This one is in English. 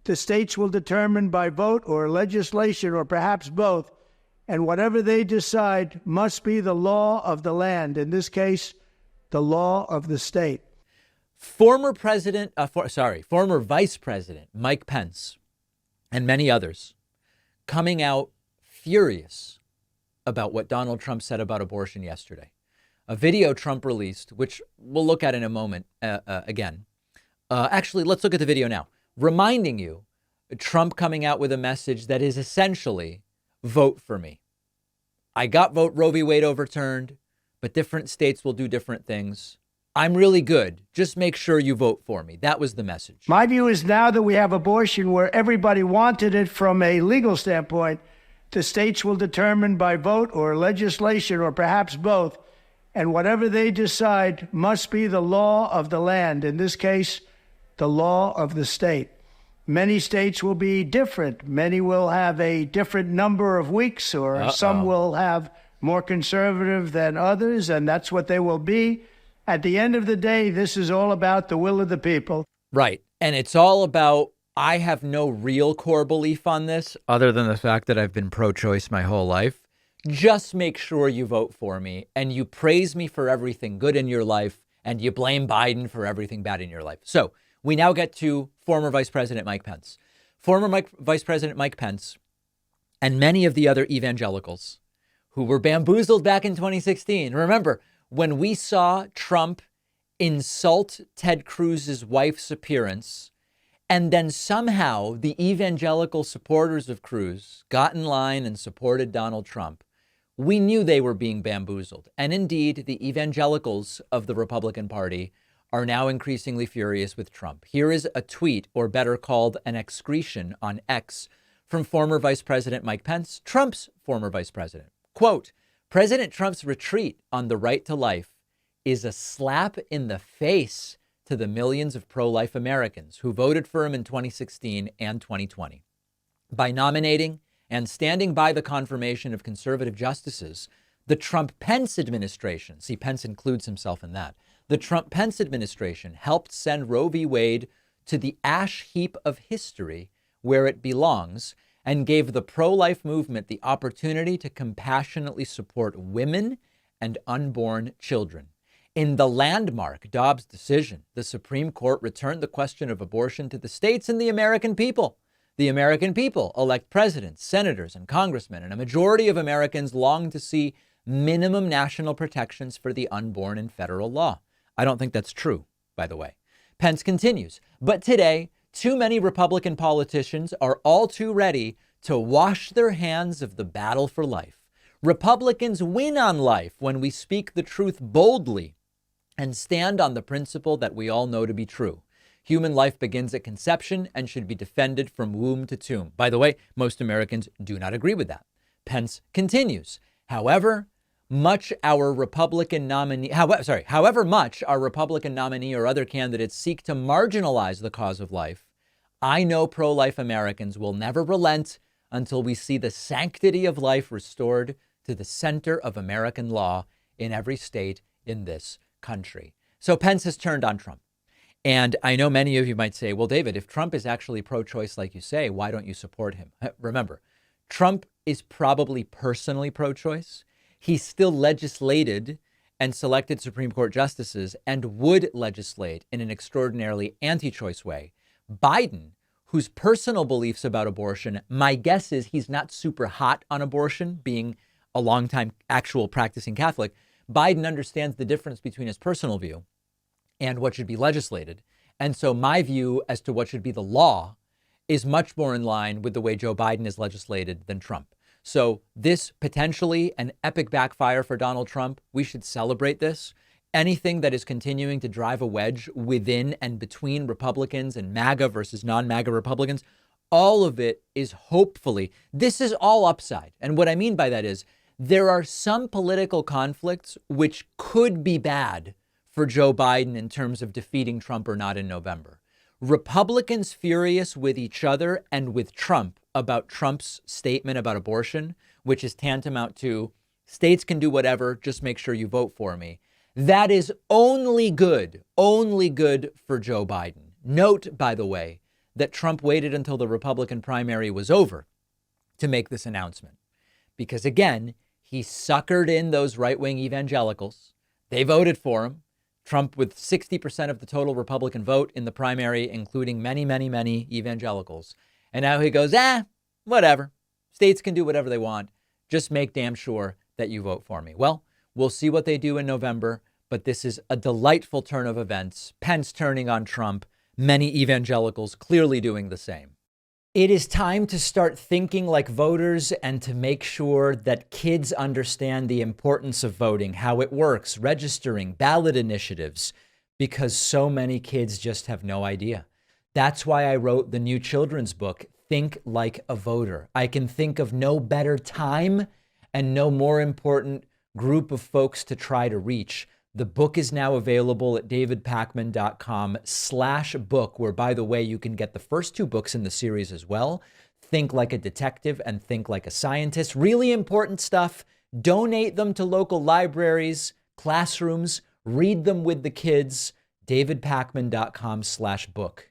The states will determine by vote or legislation or perhaps both, and whatever they decide must be the law of the land, in this case, the law of the state. Former Vice President Mike Pence and many others coming out furious about what Donald Trump said about abortion yesterday. A video Trump released, which we'll look at in a moment again. Actually, let's look at the video now. Reminding you, Trump coming out with a message that is essentially, vote for me. I got Roe v. Wade overturned, but different states will do different things. I'm really good. Just make sure you vote for me. That was the message. My view is now that we have abortion where everybody wanted it from a legal standpoint, the states will determine by vote or legislation or perhaps both, and whatever they decide must be the law of the land, in this case, the law of the state. Many states will be different. Many will have a different number of weeks, or some will have more conservative than others, and that's what they will be. At the end of the day, this is all about the will of the people. Right. And it's all about, I have no real core belief on this other than the fact that I've been pro-choice my whole life. Just make sure you vote for me and you praise me for everything good in your life and you blame Biden for everything bad in your life. So we now get to former Vice President Mike Pence. Vice President Mike Pence and many of the other evangelicals who were bamboozled back in 2016. Remember, when we saw Trump insult Ted Cruz's wife's appearance, and then somehow the evangelical supporters of Cruz got in line and supported Donald Trump, we knew they were being bamboozled. And indeed, the evangelicals of the Republican Party are now increasingly furious with Trump. Here is a tweet, or better called an excretion on X, from former Vice President Mike Pence, Trump's former vice president. Quote, President Trump's retreat on the right to life is a slap in the face to the millions of pro-life Americans who voted for him in 2016 and 2020. By nominating and standing by the confirmation of conservative justices, the Trump-Pence administration, see, Pence includes himself in that, the Trump-Pence administration helped send Roe v. Wade to the ash heap of history where it belongs, and gave the pro-life movement the opportunity to compassionately support women and unborn children. In the landmark Dobbs decision, the Supreme Court returned the question of abortion to the states and the American people. The American people elect presidents, senators, and congressmen, and a majority of Americans long to see minimum national protections for the unborn in federal law. I don't think that's true, by the way. Pence continues, but today, too many Republican politicians are all too ready to wash their hands of the battle for life. Republicans win on life when we speak the truth boldly and stand on the principle that we all know to be true. Human life begins at conception and should be defended from womb to tomb. By the way, most Americans do not agree with that. Pence continues, however much our Republican nominee or other candidates seek to marginalize the cause of life, I know pro-life Americans will never relent until we see the sanctity of life restored to the center of American law in every state in this country. So Pence has turned on Trump. And I know many of you might say, well, David, if Trump is actually pro-choice like you say, why don't you support him? Remember, Trump is probably personally pro-choice. He still legislated and selected Supreme Court justices and would legislate in an extraordinarily anti-choice way. Biden, whose personal beliefs about abortion, my guess is he's not super hot on abortion, being a longtime actual practicing Catholic. Biden understands the difference between his personal view and what should be legislated. And so my view as to what should be the law is much more in line with the way Joe Biden is legislated than Trump. So this potentially an epic backfire for Donald Trump. We should celebrate this. Anything that is continuing to drive a wedge within and between Republicans and MAGA versus non-MAGA Republicans, all of it is hopefully, this is all upside. And what I mean by that is there are some political conflicts which could be bad for Joe Biden in terms of defeating Trump or not in November. Republicans furious with each other and with Trump about Trump's statement about abortion, which is tantamount to states can do whatever, just make sure you vote for me. That is only good for Joe Biden. Note, by the way, that Trump waited until the Republican primary was over to make this announcement. Because again, he suckered in those right-wing evangelicals. They voted for him. Trump with 60% of the total Republican vote in the primary, including many, many, many evangelicals. And now he goes, whatever. States can do whatever they want. Just make damn sure that you vote for me. Well, we'll see what they do in November, but this is a delightful turn of events. Pence turning on Trump, many evangelicals clearly doing the same. It is time to start thinking like voters and to make sure that kids understand the importance of voting, how it works, registering, ballot initiatives, because so many kids just have no idea. That's why I wrote the new children's book, Think Like a Voter. I can think of no better time and no more important group of folks to try to reach. The book is now available at davidpakman.com/book, where, by the way, you can get the first 2 books in the series as well. Think Like a Detective and Think Like a Scientist. Really important stuff. Donate them to local libraries, classrooms, read them with the kids. davidpakman.com/book.